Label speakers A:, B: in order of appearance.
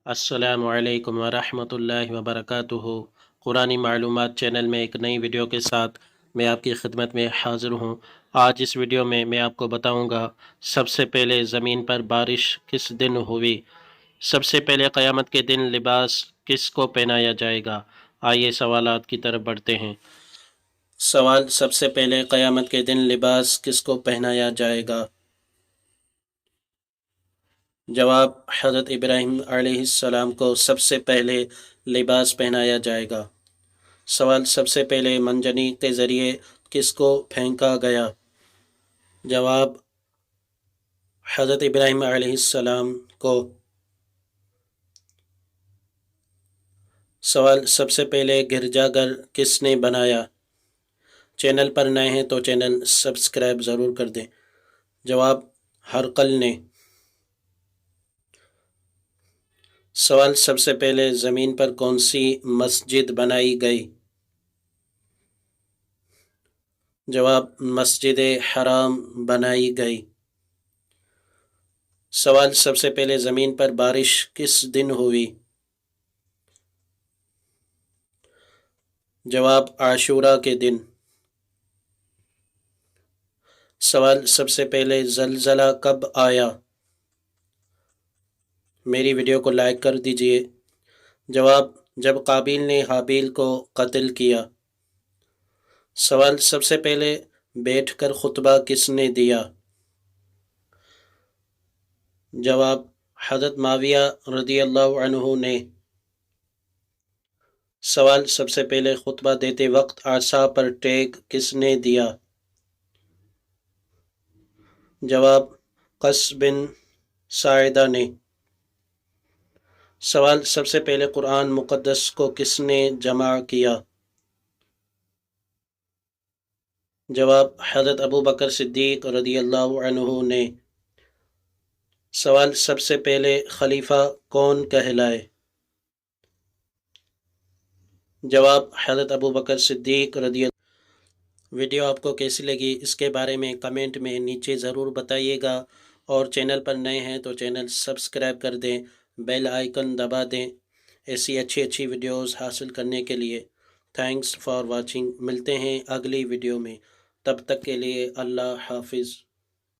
A: अस्सलामु अलैकुम वरहमतुल्लाहि वबरकातुहू। कुरानी मालूमात चैनल में एक नई वीडियो के साथ मैं आपकी खिदमत में हाज़िर हूँ। आज इस वीडियो में मैं आपको बताऊँगा सबसे पहले ज़मीन पर बारिश किस दिन हुई। सबसे पहले क़यामत के दिन लिबास किसको पहनाया जाएगा। आइए सवालात की तरफ बढ़ते हैं। सवाल, सबसे पहले क़यामत के दिन लिबास किसको पहनाया जाएगा। जवाब, हज़रत इब्राहीम अलैहिस्सलाम को सबसे पहले लिबास पहनाया जाएगा। सवाल, सबसे पहले मंजनी के ज़रिए किसको फेंका गया। जवाब, हज़रत इब्राहीम अलैहिस्सलाम को। सवाल, सबसे पहले गिरजाघर किसने बनाया। चैनल पर नए हैं तो चैनल सब्सक्राइब ज़रूर कर दें। जवाब, हरकल ने। सवाल, सबसे पहले ज़मीन पर कौन सी मस्जिद बनाई गई। जवाब, मस्जिद हराम बनाई गई। सवाल, सबसे पहले ज़मीन पर बारिश किस दिन हुई। जवाब, आशूरा के दिन। सवाल, सबसे पहले ज़लज़ला कब आया। मेरी वीडियो को लाइक कर दीजिए। जवाब, जब काबिल ने हाबिल को कत्ल किया। सवाल, सबसे पहले बैठकर खुतबा किसने दिया। जवाब, हज़रत माविया रज़ियल्लाहु अन्हु ने। सवाल, सबसे पहले खुतबा देते वक्त आसा पर टेक किसने दिया। जवाब, कस बिन साइदा ने। सवाल, सबसे पहले कुरान मुक़द्दस को किसने जमा किया। जवाब, हज़रत अबू बकर सिद्दीक़ रज़ियल्लाहु अन्हु ने। सवाल, सबसे पहले खलीफा कौन कहलाए। जवाब, हज़रत अबू बकर सिद्दीक़ रज़ियल्लाहु। वीडियो आपको कैसी लगी इसके बारे में कमेंट में नीचे ज़रूर बताइएगा, और चैनल पर नए हैं तो चैनल सब्सक्राइब कर दें, बेल आइकन दबा दें ऐसी अच्छी अच्छी वीडियोस हासिल करने के लिए। Thanks for watching. मिलते हैं अगली वीडियो में, तब तक के लिए अल्लाह हाफिज़।